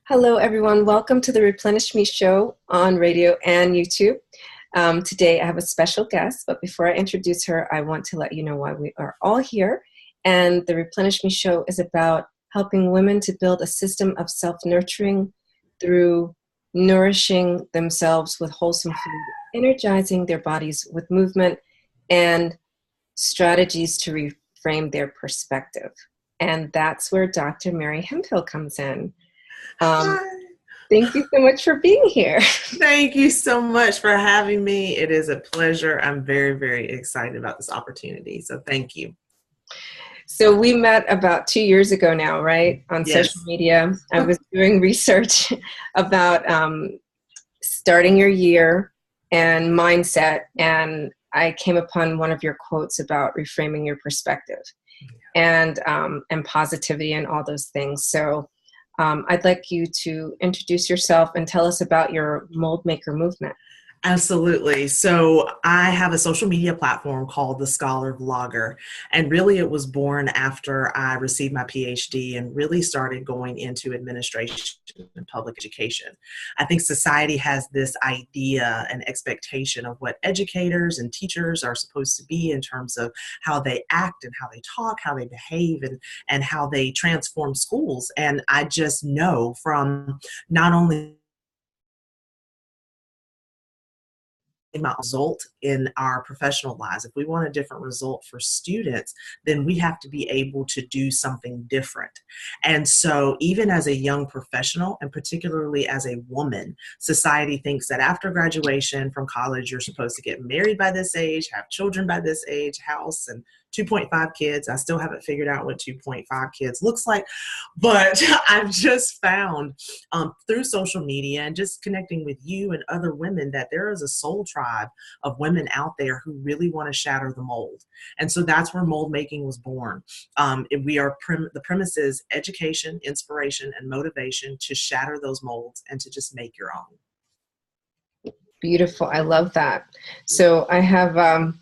Hello, everyone. Welcome to the Replenish Me show on radio and YouTube. Today, I have a special guest, but before I introduce her, I want to let you know why we are all here. And the Replenish Me show is about helping women to build a system of self-nurturing through nourishing themselves with wholesome food, energizing their bodies with movement, and strategies to reframe their perspective. And that's where Dr. Mary Hemphill comes in. Um, Hi. Thank you so much for being here. Thank you so much for having me. It is a pleasure. I'm very, very excited about this opportunity. So thank you. So we met about 2 years ago now, right? On social Yes. media. I was doing research about starting your year and mindset, and I came upon one of your quotes about reframing your perspective and positivity and all those things. So I'd like you to introduce yourself and tell us about your Moldmaker movement. Absolutely. So I have a social media platform called The Scholar Vlogger. And really it was born after I received my PhD and really started going into administration and public education. I think society has this idea and expectation of what educators and teachers are supposed to be in terms of how they act and how they talk, how they behave, and how they transform schools. And I just know from not only my result in our professional lives. If we want a different result for students, then we have to be able to do something different. And so even as a young professional, and particularly as a woman, society thinks that after graduation from college, you're supposed to get married by this age, have children by this age, house, and 2.5 kids. I still haven't figured out what 2.5 kids looks like, but I've just found through social media and just connecting with you and other women that there is a soul tribe of women out there who really want to shatter the mold. And so that's where mold making was born. The premise is education, inspiration, and motivation to shatter those molds and to just make your own. Beautiful. I love that. So I have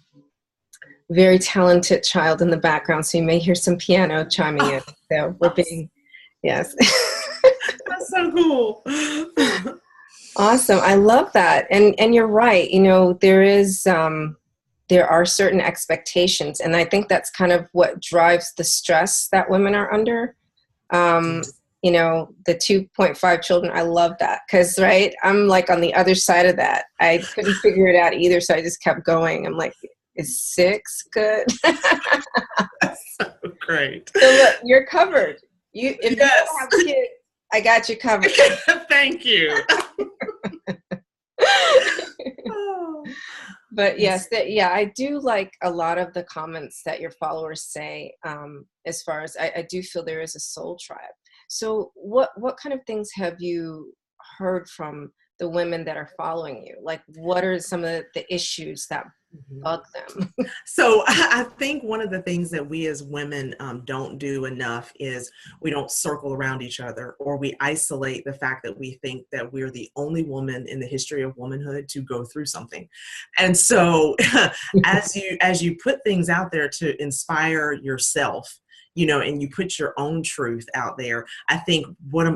very talented child in the background, so you may hear some piano chiming in. So we're being, yes. That's so cool. Awesome. I love that. And you're right. You know, there are certain expectations, and I think that's kind of what drives the stress that women are under. You know, the 2.5 children, I love that because, right, I'm like on the other side of that. I couldn't figure it out either, so I just kept going. I'm like, is 6 good? That's so great. So look, you're covered. If you Yes. don't have kids, I got you covered. Thank you. But yes, I do like a lot of the comments that your followers say. As far as I do feel there is a soul tribe. So what kind of things have you heard from the women that are following you? Like, what are some of the issues that bug them? So I think one of the things that we as women don't do enough is we don't circle around each other, or we isolate the fact that we think that we're the only woman in the history of womanhood to go through something. And so as you put things out there to inspire yourself, you know, and you put your own truth out there, I think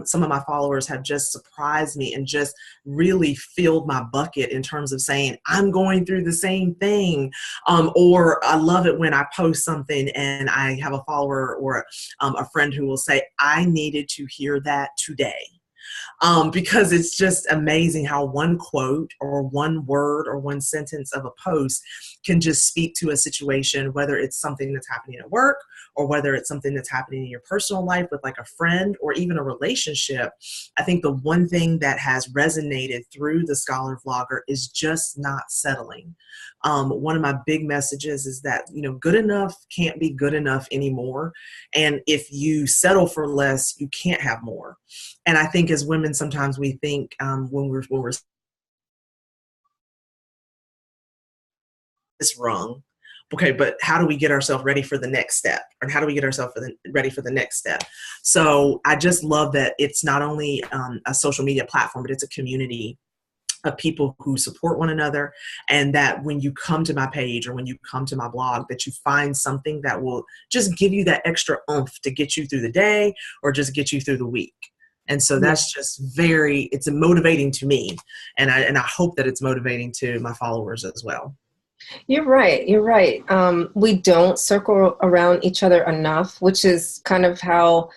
some of my followers have just surprised me and just really filled my bucket in terms of saying, I'm going through the same thing. Or I love it when I post something and I have a follower or a friend who will say, I needed to hear that today. Because it's just amazing how one quote or one word or one sentence of a post can just speak to a situation, whether it's something that's happening at work or whether it's something that's happening in your personal life with like a friend or even a relationship. I think the one thing that has resonated through the Scholar Vlogger is just not settling. One of my big messages is that, you know, good enough can't be good enough anymore. And if you settle for less, you can't have more. And I think as women, sometimes we think when we're this wrong, okay, but how do we get ourselves ready for the next step? And how do we get ourselves ready for the next step? So I just love that it's not only a social media platform, but it's a community of people who support one another, and that when you come to my page or when you come to my blog, that you find something that will just give you that extra oomph to get you through the day or just get you through the week. And so that's just it's motivating to me. And I hope that it's motivating to my followers as well. You're right. You're right. We don't circle around each other enough, which is kind of how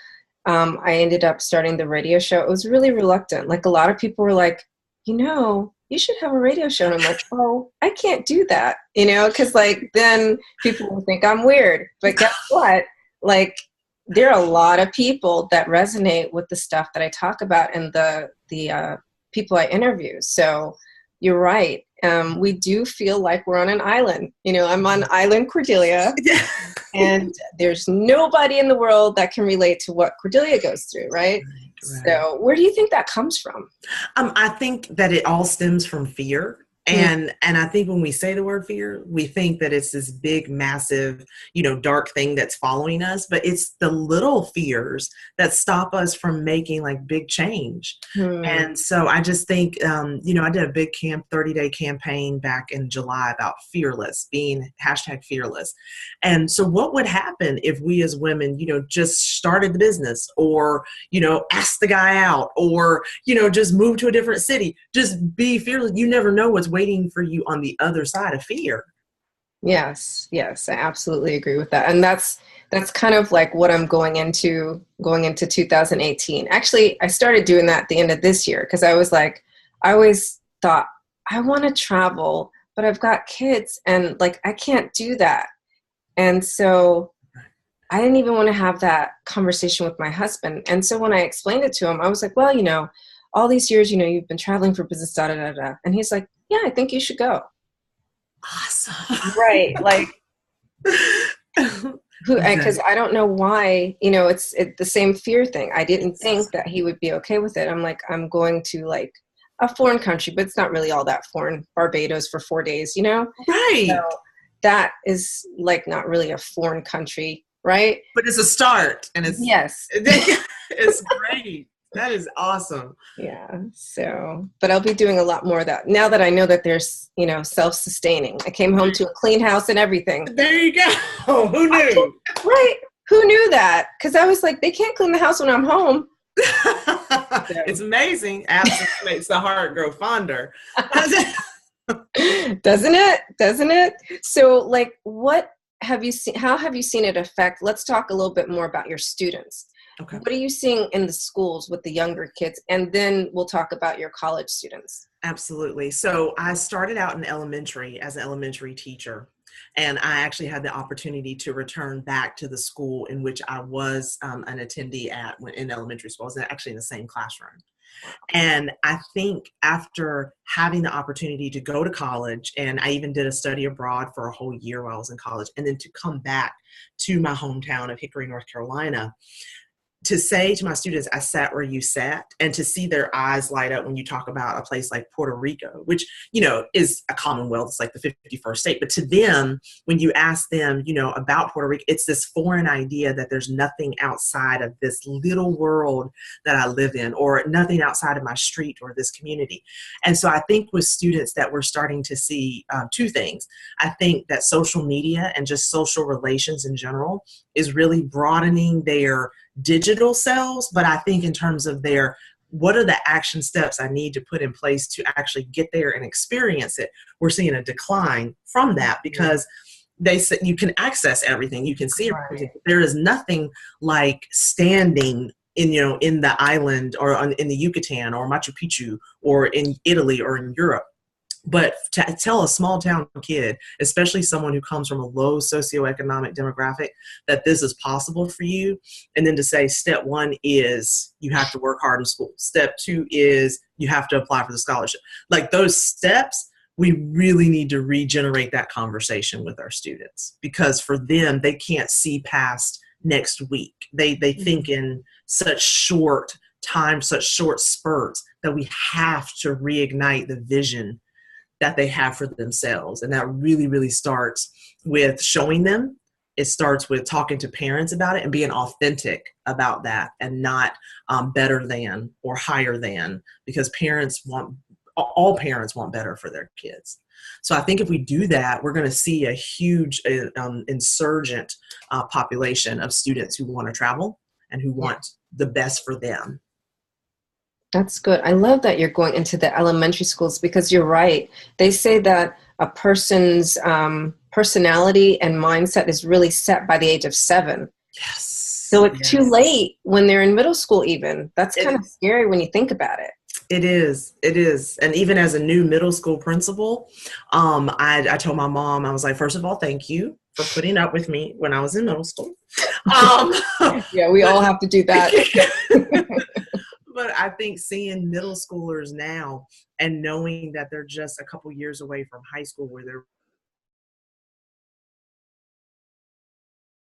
I ended up starting the radio show. It was really reluctant. Like a lot of people were like, you should have a radio show. And I'm like, oh, I can't do that, because like then people will think I'm weird. But guess what? Like there are a lot of people that resonate with the stuff that I talk about and the people I interview. So you're right. We do feel like we're on an island. I'm on island Cordelia, and there's nobody in the world that can relate to what Cordelia goes through, right? So where do you think that comes from? I think that it all stems from fear. And I think when we say the word fear, we think that it's this big, massive, dark thing that's following us. But it's the little fears that stop us from making like big change. And so I just think, I did a big 30-day campaign back in July about being #fearless. And so what would happen if we as women, just started the business or, asked the guy out or, just moved to a different city, just be fearless. You never know what's waiting for you on the other side of fear. Yes, I absolutely agree with that. And that's kind of like what I'm going into 2018. Actually, I started doing that at the end of this year because I always thought I want to travel, but I've got kids and like I can't do that. And so I didn't even want to have that conversation with my husband. And so when I explained it to him, I was like, well, all these years, you've been traveling for business, da da da da. And he's like, yeah, I think you should go. Awesome. Right. Like, because I don't know why, it's the same fear thing. I didn't think that he would be okay with it. I'm like, I'm going to like a foreign country, but it's not really all that foreign. Barbados for 4 days, Right. So that is like not really a foreign country, right? But it's a start, and it's it's great. That is awesome. Yeah. So, but I'll be doing a lot more of that now that I know that there's, self-sustaining. I came home to a clean house and everything. There you go. Who knew? Right. Who knew that? Because I was like, they can't clean the house when I'm home. It's amazing. Absence makes the heart grow fonder. Doesn't it? So like, what have you seen? How have you seen it affect? Let's talk a little bit more about your students. Okay. What are you seeing in the schools with the younger kids? And then we'll talk about your college students. Absolutely. So I started out in elementary as an elementary teacher. And I actually had the opportunity to return back to the school in which I was an attendee in elementary school. I was actually in the same classroom. And I think after having the opportunity to go to college, and I even did a study abroad for a whole year while I was in college, and then to come back to my hometown of Hickory, North Carolina, to say to my students, I sat where you sat, and to see their eyes light up when you talk about a place like Puerto Rico, which, is a commonwealth, it's like the 51st state. But to them, when you ask them, about Puerto Rico, it's this foreign idea that there's nothing outside of this little world that I live in, or nothing outside of my street or this community. And so I think with students that we're starting to see two things. I think that social media and just social relations in general is really broadening their digital selves, but I think in terms of what are the action steps I need to put in place to actually get there and experience it, we're seeing a decline from that because they said you can access everything, you can see everything. There is nothing like standing in the island or in the Yucatan or Machu Picchu or in Italy or in Europe. But to tell a small town kid, especially someone who comes from a low socioeconomic demographic, that this is possible for you, and then to say step 1 is you have to work hard in school. Step 2 is you have to apply for the scholarship. Like those steps, we really need to regenerate that conversation with our students, because for them, they can't see past next week. They think in such short time, such short spurts, that we have to reignite the vision that they have for themselves. And that really, really starts with showing them. It starts with talking to parents about it and being authentic about that, and not better than or higher than, because all parents want better for their kids. So I think if we do that, we're going to see a huge insurgent population of students who want to travel and who want the best for them. That's good. I love that you're going into the elementary schools because you're right. They say that a person's personality and mindset is really set by the age of 7. Yes. So it's too Yes. late when they're in middle school even. That's kind It, of scary when you think about it. it is. It is. And even as a new middle school principal, I told my mom, I was like, first of all, thank you for putting up with me when I was in middle school. Um, Yeah, we all but have to do that. but I think seeing middle schoolers now and knowing that they're just a couple years away from high school where their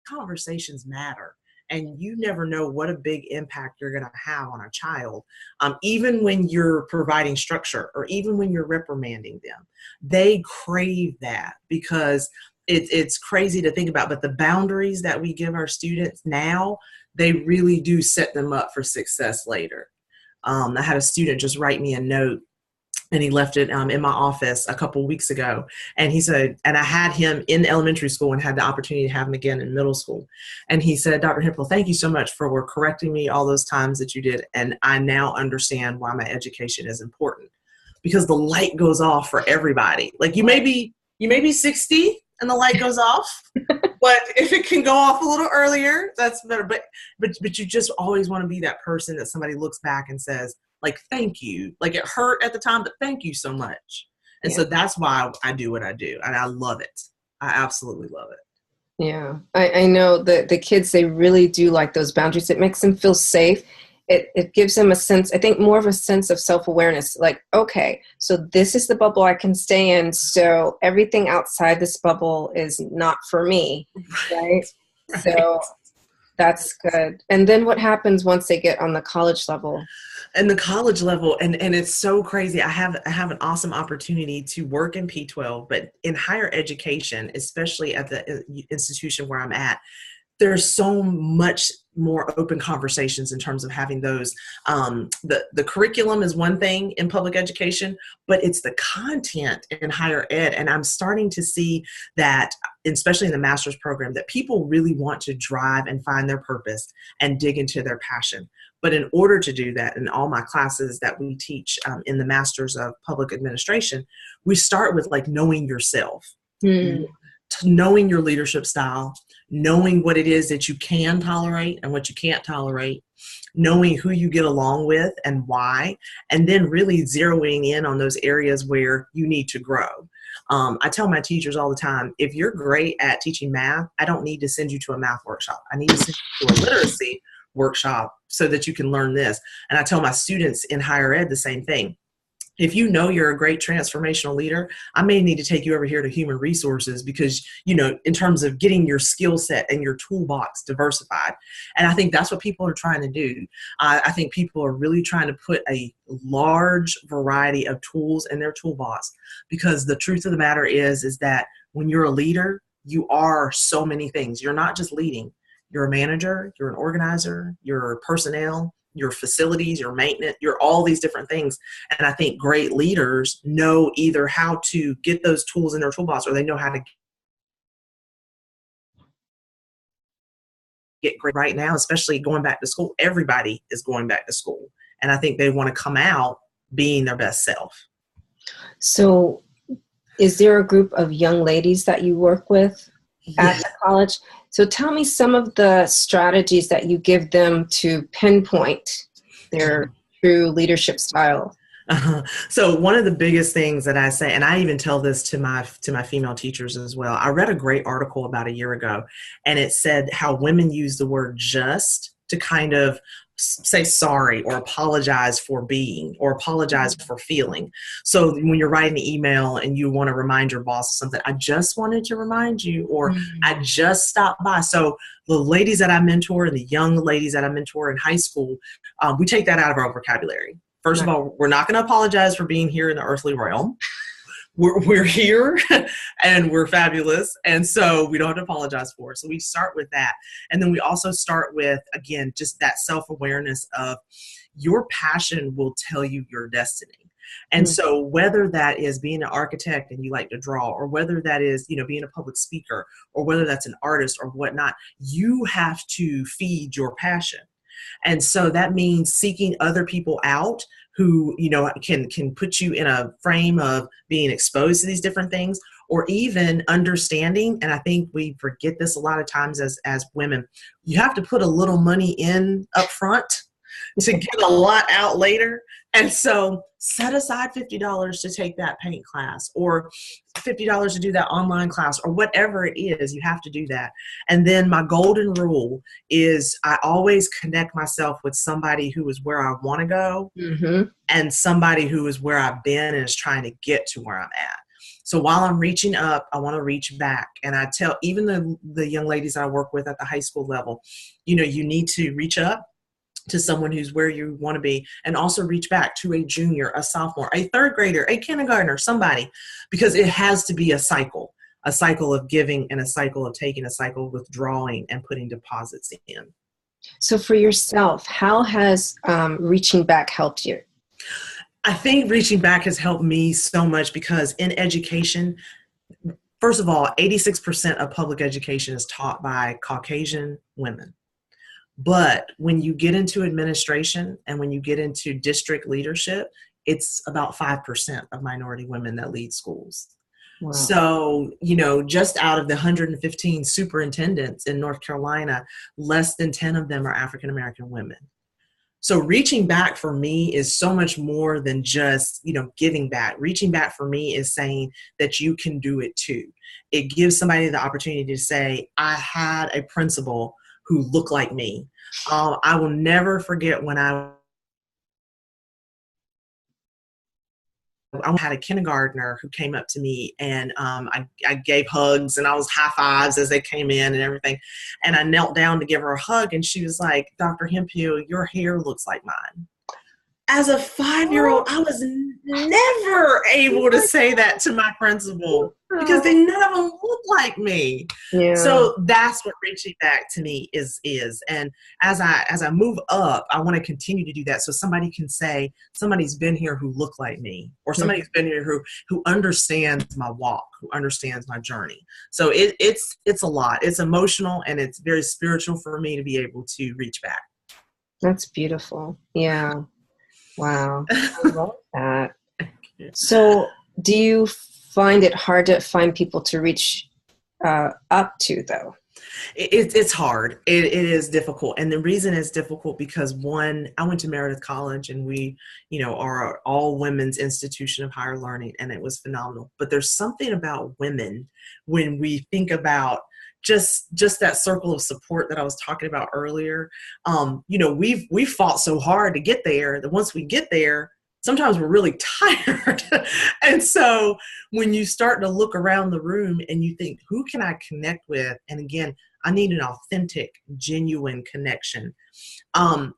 conversations matter. And you never know what a big impact you're going to have on a child, even when you're providing structure or even when you're reprimanding them. They crave that because it's crazy to think about, but the boundaries that we give our students now, they really do set them up for success later. I had a student just write me a note, and he left it in my office a couple weeks ago. And he said, and I had him in elementary school and had the opportunity to have him again in middle school. And he said, Dr. Hempel, thank you so much for correcting me all those times that you did. And I now understand why my education is important, because the light goes off for everybody. Like you may be 60 and the light goes off, but if it can go off a little earlier, that's better. But you just always want to be that person that somebody looks back and says, like, thank you. Like it hurt at the time, but thank you so much. And Yeah. so that's why I do what I do. And I love it. I absolutely love it. Yeah, I know that the kids, they really do like those boundaries. It makes them feel safe. It gives them a sense, I think more of a sense of self-awareness. Like, okay, so this is the bubble I can stay in. So everything outside this bubble is not for me, right? Right. So that's good. And then what happens once they get on the college level? And the college level, and it's so crazy. I have an awesome opportunity to work in P12, but in higher education, especially at the institution where I'm at, there's so much more open conversations in terms of having those. The curriculum is one thing in public education, but it's the content in higher ed. And I'm starting to see that, especially in the master's program, that people really want to drive and find their purpose and dig into their passion. But in order to do that, in all my classes that we teach in the Masters of Public Administration, we start with like knowing yourself, knowing your leadership style, knowing what it is that you can tolerate and what you can't tolerate, knowing who you get along with and why, and then really zeroing in on those areas where you need to grow. I tell my teachers all the time, if you're great at teaching math, I don't need to send you to a math workshop. I need to send you to a literacy workshop so that you can learn this. And I tell my students in higher ed the same thing. If you know you're a great transformational leader, I may need to take you over here to human resources because, you know, in terms of getting your skill set and your toolbox diversified. And I think that's what people are trying to do. I think people are really trying to put a large variety of tools in their toolbox, because the truth of the matter is that when you're a leader, you are so many things. You're not just leading. You're a manager, you're an organizer, you're personnel, your facilities, your maintenance, you're all these different things. And I think great leaders know either how to get those tools in their toolbox, or they know how to get great. Right now, especially going back to school, everybody is going back to school. And I think they want to come out being their best self. So is there a group of young ladies that you work with at the college? So tell me some of the strategies that you give them to pinpoint their true leadership style. So one of the biggest things that I say, and I even tell this to my female teachers as well, I read a great article about a year ago, and it said how women use the word just to kind of say sorry or apologize for being or apologize for feeling. So when you're writing an email and you want to remind your boss of something, I just wanted to remind you, or I just stopped by. So the ladies that I mentor and the young ladies that I mentor in high school, we take that out of our vocabulary. First of all, we're not going to apologize for being here in the earthly realm. We're here and we're fabulous. And so we don't have to apologize for it. So we start with that. And then we also start with, again, just that self-awareness of your passion will tell you your destiny. And so whether that is being an architect and you like to draw, or whether that is, you know, being a public speaker, or whether that's an artist or whatnot, you have to feed your passion. And so that means seeking other people out who, can put you in a frame of being exposed to these different things, or even understanding. And I think we forget this a lot of times as women, you have to put a little money in up front to get a lot out later. And so set aside $50 to take that paint class, or $50 to do that online class, or whatever it is. You have to do that. And then my golden rule is I always connect myself with somebody who is where I want to go, and somebody who is where I've been and is trying to get to where I'm at. So while I'm reaching up, I want to reach back. And I tell even the young ladies I work with at the high school level, you need to reach up to someone who's where you want to be, and also reach back to a junior, a sophomore, a third grader, a kindergartner, somebody, because it has to be a cycle of giving and a cycle of taking, a cycle of withdrawing and putting deposits in. So for yourself, how has reaching back helped you? I think reaching back has helped me so much because in education, first of all, 86% of public education is taught by Caucasian women. But when you get into administration and when you get into district leadership, it's about 5% of minority women that lead schools. Wow. So, just out of the 115 superintendents in North Carolina, less than 10 of them are African-American women. So reaching back for me is so much more than just, giving back. Reaching back for me is saying that you can do it too. It gives somebody the opportunity to say, I had a principal who looked like me. I will never forget when I had a kindergartner who came up to me, and I gave hugs, and I was high fives as they came in and everything. And I knelt down to give her a hug, and she was like, Dr. Hemphill, your hair looks like mine. As a 5-year-old, I was never able to say that to my principal because none of them look like me. Yeah. So that's what reaching back to me is. And as I move up, I want to continue to do that. So somebody can say, somebody's been here who look like me, or somebody's been here who understands my walk, who understands my journey. So it's a lot. It's emotional and it's very spiritual for me to be able to reach back. That's beautiful. Yeah. Wow. I love that. So do you find it hard to find people to reach up to, though? It's hard. It is difficult. And the reason it's difficult because, one, I went to Meredith College, and we, are an all women's institution of higher learning, and it was phenomenal. But there's something about women when we think about just that circle of support that I was talking about earlier. We've fought so hard to get there that once we get there, sometimes we're really tired. And so when you start to look around the room and you think, who can I connect with? And again, I need an authentic, genuine connection.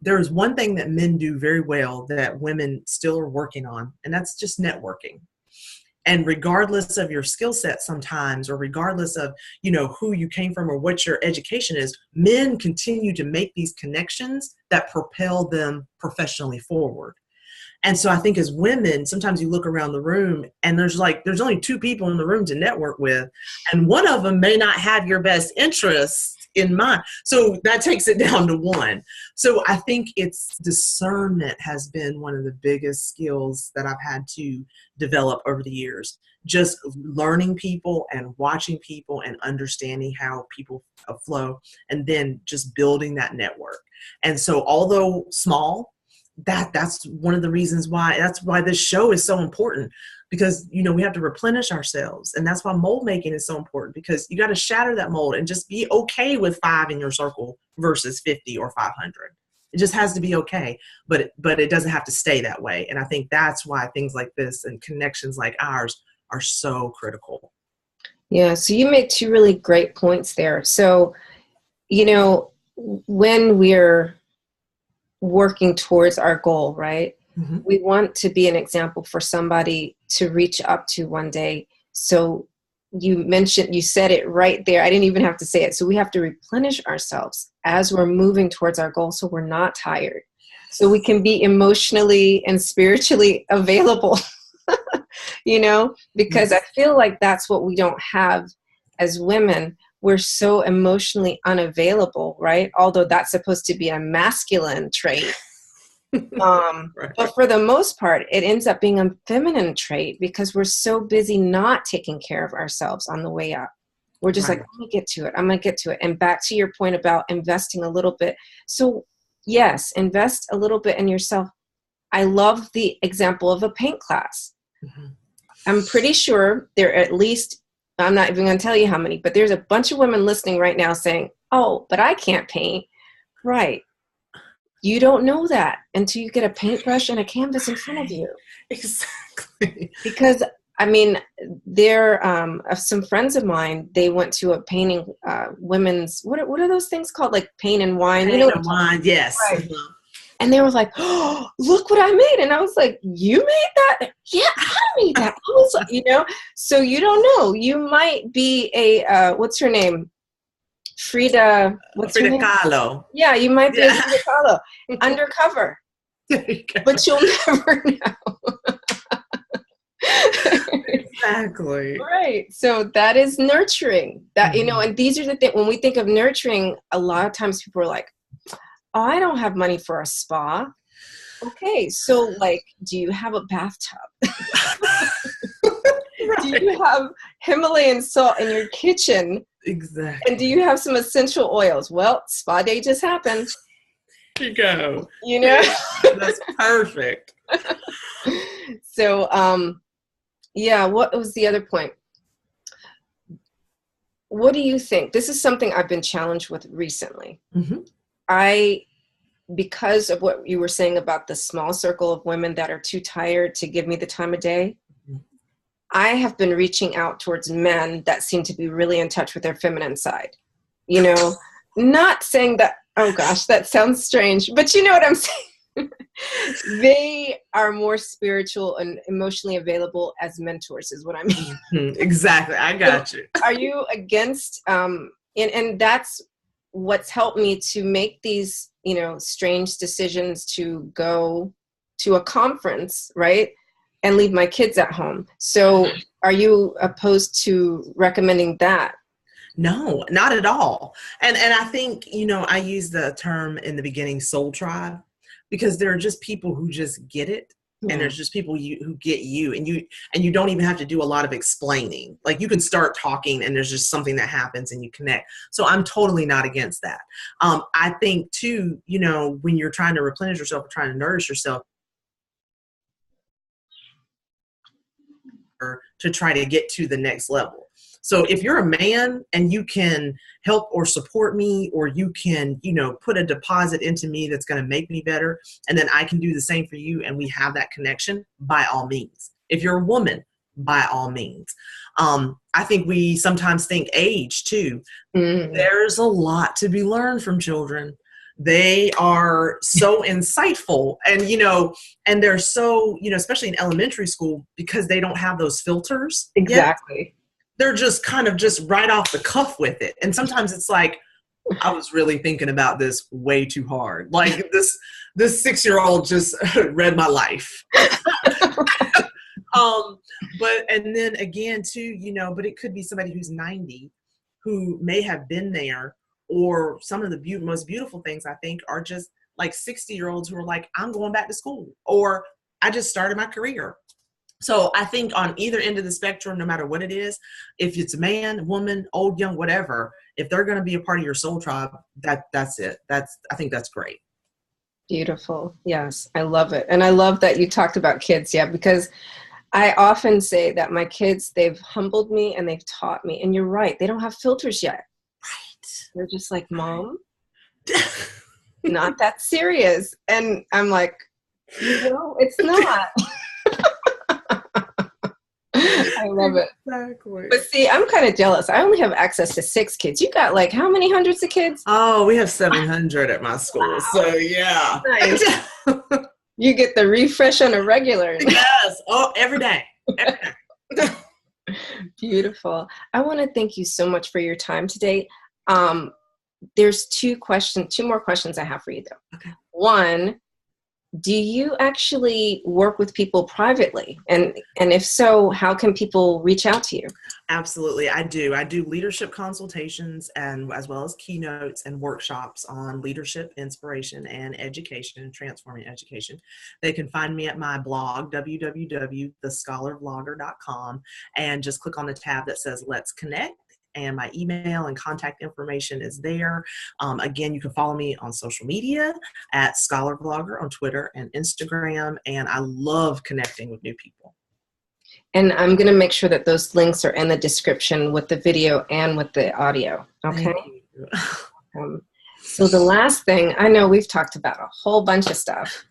There's one thing that men do very well that women still are working on, and that's just networking. And regardless of your skill set sometimes, or regardless of, who you came from or what your education is, men continue to make these connections that propel them professionally forward. And so I think as women, sometimes you look around the room and there's only 2 people in the room to network with, and one of them may not have your best interests in mind. So that takes it down to 1. So I think it's discernment has been one of the biggest skills that I've had to develop over the years. Just learning people and watching people and understanding how people flow, and then just building that network. And so although small, that's one of the reasons why this show is so important, because we have to replenish ourselves. And that's why mold making is so important, because you got to shatter that mold and just be okay with 5 in your circle versus 50 or 500. It just has to be okay, but it doesn't have to stay that way. And I think that's why things like this and connections like ours are so critical. Yeah, so you made 2 really great points there. So, when we're working towards our goal, right? Mm-hmm. We want to be an example for somebody to reach up to one day. So you said it right there. I didn't even have to say it. So we have to replenish ourselves as we're moving towards our goal, so we're not tired. So we can be emotionally and spiritually available, because I feel like that's what we don't have as women. we're so emotionally unavailable, right? Although that's supposed to be a masculine trait. But for the most part, it ends up being a feminine trait because we're so busy not taking care of ourselves on the way up. We're just like, I'm going to get to it. I'm going to get to it. And back to your point about investing a little bit. So yes, invest a little bit in yourself. I love the example of a paint class. Mm-hmm. I'm pretty sure there are at least, I'm not even going to tell you how many, but there's a bunch of women listening right now saying, oh, but I can't paint. Right. You don't know that until you get a paintbrush and a canvas in front of you. Exactly. Because, I mean, there some friends of mine, they went to a painting, women's, what are those things called? Like paint and wine. Paint and wine, yes. Right. Mm-hmm. And they were like, oh, look what I made. And I was like, you made that? Yeah, I made that. I was like, you know, so you don't know. You might be a, what's her name? Frida Kahlo. Yeah, you might be a Frida Kahlo. Undercover. There you go. But you'll never know. Exactly. Right. So that is nurturing. That, you know, and these are the things, when we think of nurturing, a lot of times people are like, oh, I don't have money for a spa. Okay, so like, do you have a bathtub? Right. Do you have Himalayan salt in your kitchen? Exactly. And do you have some essential oils? Well, spa day just happened. Here you go. You know? That's perfect. So, yeah, what was the other point? What do you think? This is something I've been challenged with recently. Mm-hmm. Because of what you were saying about the small circle of women that are too tired to give me the time of day, I have been reaching out towards men that seem to be really in touch with their feminine side. You know, not saying that, oh gosh, that sounds strange, but you know what I'm saying? They are more spiritual and emotionally available as mentors is what I mean. Exactly. I got you. Are you against, and that's what's helped me to make these, you know, strange decisions to go to a conference, right? And leave my kids at home. So are you opposed to recommending that? No, not at all. And I think, you know, I use the term in the beginning, soul tribe, because there are just people who just get it. Yeah. And there's just people who get you, and you don't even have to do a lot of explaining. Like you can start talking and there's just something that happens and you connect. So I'm totally not against that. I think too, you know, when you're trying to replenish yourself or trying to nourish yourself, to try to get to the next level. So if you're a man and you can help or support me, or you can, you know, put a deposit into me that's going to make me better, and then I can do the same for you, and we have that connection, by all means. If you're a woman, by all means. I think we sometimes think age too. Mm-hmm. There's a lot to be learned from children. They are so insightful, and, you know, and they're so, you know, especially in elementary school, because they don't have those filters. Exactly. Yet, they're just kind of just right off the cuff with it. And sometimes it's like, I was really thinking about this way too hard. Like this 6-year-old just read my life. But, and then again too, you know, but it could be somebody who's 90 who may have been there. Or some of the most beautiful things, I think, are just like 60-year-olds who are like, I'm going back to school, or I just started my career. So I think on either end of the spectrum, no matter what it is, if it's a man, woman, old, young, whatever, if they're going to be a part of your soul tribe, that's it. I think that's great. Beautiful. Yes, I love it. And I love that you talked about kids. Yeah, because I often say that my kids, they've humbled me and they've taught me. And you're right. They don't have filters yet. They're just like, Mom, not that serious. And I'm like, you know, it's not. I love it. Exactly. But see, I'm kind of jealous. I only have access to 6 kids. You got like how many hundreds of kids? Oh, we have 700 at my school. Wow. So yeah. Nice. You get the refresh on a regular. Yes. Oh, every day. Every day. Beautiful. I want to thank you so much for your time today. There's 2 more questions I have for you though. Okay. One, do you actually work with people privately? And if so, how can people reach out to you? Absolutely, I do. I do leadership consultations and as well as keynotes and workshops on leadership, inspiration, and education, transforming education. They can find me at my blog, www.thescholarvlogger.com, and just click on the tab that says Let's Connect. And my email and contact information is there. Again, you can follow me on social media at Scholar Vlogger on Twitter and Instagram. And I love connecting with new people. And I'm going to make sure that those links are in the description with the video and with the audio. Okay. So the last thing, I know we've talked about a whole bunch of stuff.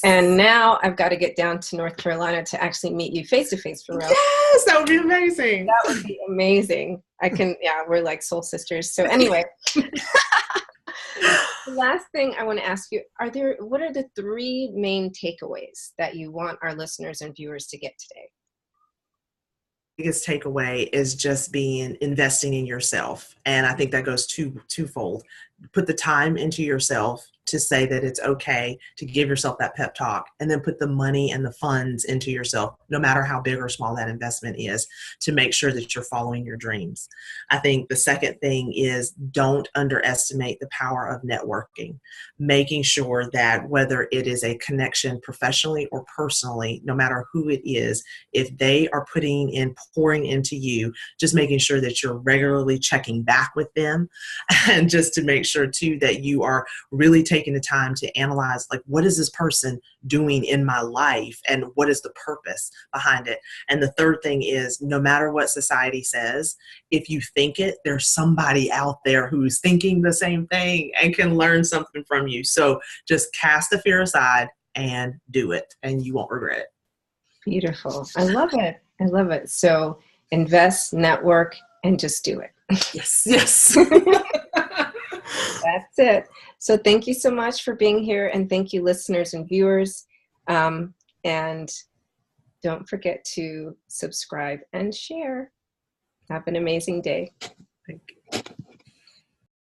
And now I've got to get down to North Carolina to actually meet you face to face for real. Yes, that would be amazing. That would be amazing. Yeah, we're like soul sisters. So anyway, the last thing I want to ask you, what are the 3 main takeaways that you want our listeners and viewers to get today? Biggest takeaway is just investing in yourself. And I think that goes twofold. Put the time into yourself to say that it's okay to give yourself that pep talk, and then put the money and the funds into yourself, no matter how big or small that investment is, to make sure that you're following your dreams. I think the second thing is don't underestimate the power of networking, making sure that whether it is a connection professionally or personally, no matter who it is, if they are pouring into you, just making sure that you're regularly checking back with them, and just to make sure too that you are really taking the time to analyze, like, what is this person doing in my life and what is the purpose behind it? And the third thing is, no matter what society says, if you think it, there's somebody out there who's thinking the same thing and can learn something from you. So just cast the fear aside and do it, and you won't regret it. Beautiful. I love it. I love it. So invest, network, and just do it. Yes, yes. That's it. So thank you so much for being here, and thank you listeners and viewers. And don't forget to subscribe and share. Have an amazing day.